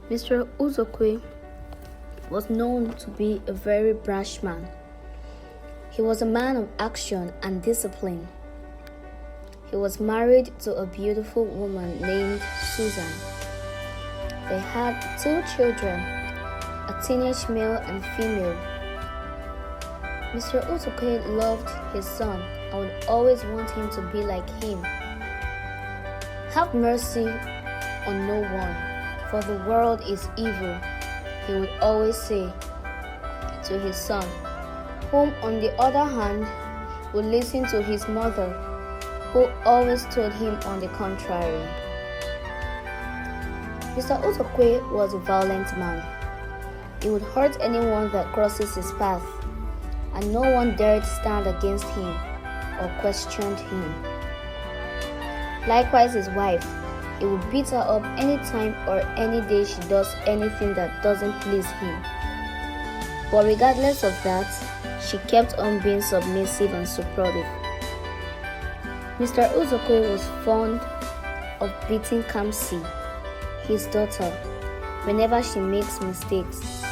Mr. Uzokwe was known to be a very brash man. He was a man of action and discipline. He was married to a beautiful woman named Susan. They had 2 children, a teenage male and female. Mr. Uzokwe loved his son and would always want him to be like him. Have mercy on no one, for the world is evil, he would always say to his son, whom on the other hand would listen to his mother, who always told him on the contrary. Mr. Uzokwe was a violent man. He would hurt anyone that crosses his path, and no one dared stand against him or questioned him. Likewise, his wife, he would beat her up any time or any day she does anything that doesn't please him. But regardless of that, she kept on being submissive and supportive. Mr. Uzokwe was fond of beating Kamsi, his daughter, whenever she makes mistakes,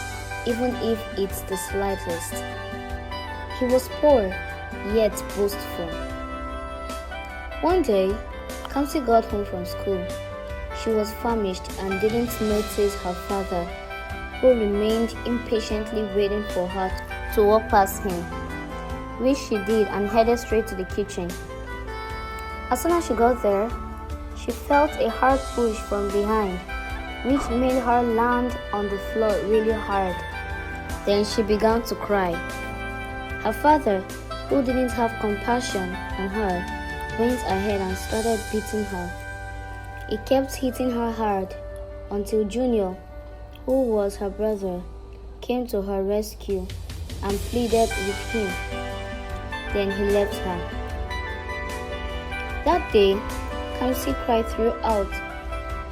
even if it's the slightest. He was poor, yet boastful. One day, Kamsi got home from school. She was famished and didn't notice her father, who remained impatiently waiting for her to walk past him, which she did and headed straight to the kitchen. As soon as she got there, she felt a hard push from behind, which made her land on the floor really hard. Then she began to cry. Her father, who didn't have compassion on her, went ahead and started beating her. He kept hitting her hard until Junior, who was her brother, came to her rescue and pleaded with him. Then he left her. That day, Kamsi cried throughout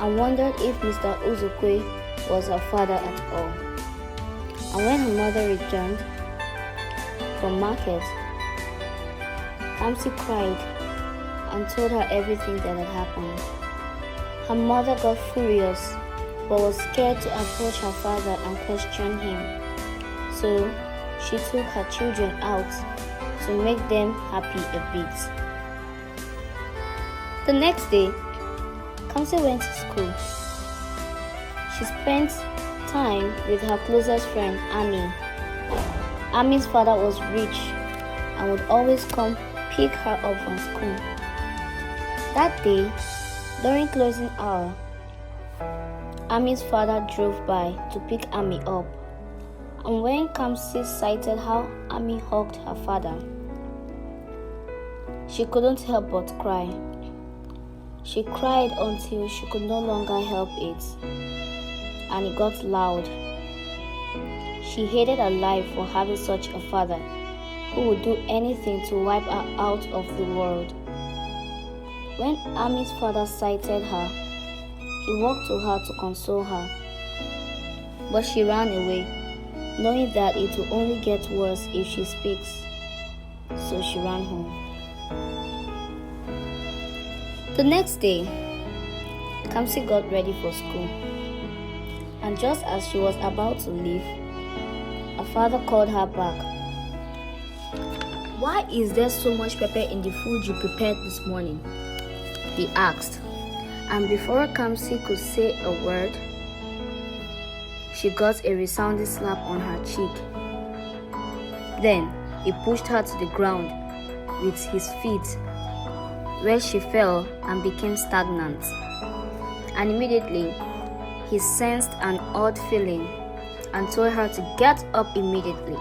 and wondered if Mr. Uzokwe was her father at all. And when her mother returned from market, Kamsi cried and told her everything that had happened. Her mother got furious but was scared to approach her father and question him. So she took her children out to make them happy a bit. The next day, Kamsi went to school. She spent time with her closest friend, Ami. Ami's father was rich and would always come pick her up from school. That day, during closing hour, Ami's father drove by to pick Ami up, and when Kamsi sighted how Ami hugged her father, she couldn't help but cry. She cried until she could no longer help it, and it got loud. She hated her life for having such a father who would do anything to wipe her out of the world. When Ami's father sighted her, he walked to her to console her. But she ran away, knowing that it will only get worse if she speaks. So she ran home. The next day, Kamsi got ready for school. And just as she was about to leave, her father called her back. "Why is there so much pepper in the food you prepared this morning?" he asked. And before Kamsi could say a word, she got a resounding slap on her cheek. Then he pushed her to the ground with his feet, where she fell and became stagnant. And immediately, he sensed an odd feeling and told her to get up immediately.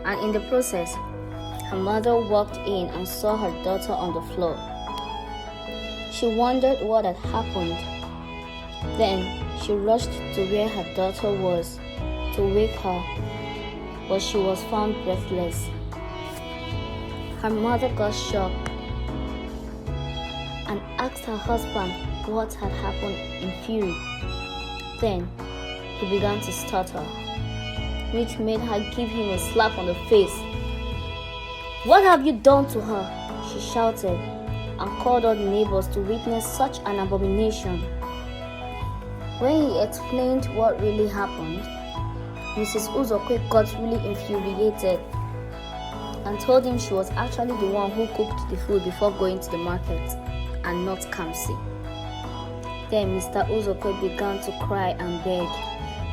And in the process, her mother walked in and saw her daughter on the floor. She wondered what had happened. Then she rushed to where her daughter was to wake her, but she was found breathless. Her mother got shocked and asked her husband what had happened in fury. Then he began to stutter, which made her give him a slap on the face. "What have you done to her?" she shouted, and called all the neighbors to witness such an abomination. When he explained what really happened, Mrs. Uzokwe got really infuriated and told him she was actually the one who cooked the food before going to the market and not Kamsi. Then Mr. Uzokwe began to cry and beg,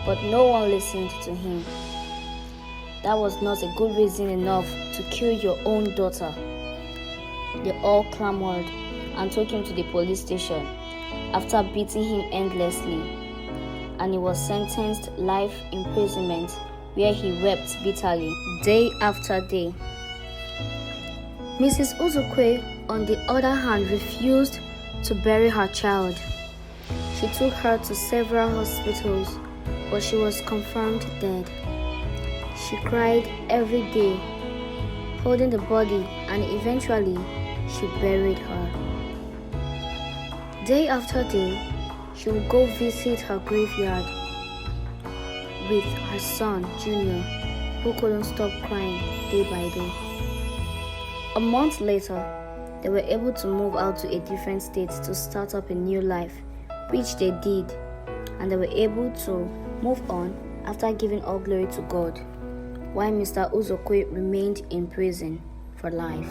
but no one listened to him. That was not a good reason enough to kill your own daughter. They all clamored and took him to the police station after beating him endlessly, and he was sentenced life imprisonment where he wept bitterly day after day. Mrs. Uzokwe, on the other hand, refused to bury her child. She took her to several hospitals, but she was confirmed dead. She cried every day, holding the body, and eventually she buried her. Day after day, she would go visit her graveyard with her son, Junior, who couldn't stop crying day by day. A month later, they were able to move out to a different state to start up a new life, which they did, and they were able to move on after giving all glory to God, while Mr. Uzokwe remained in prison for life.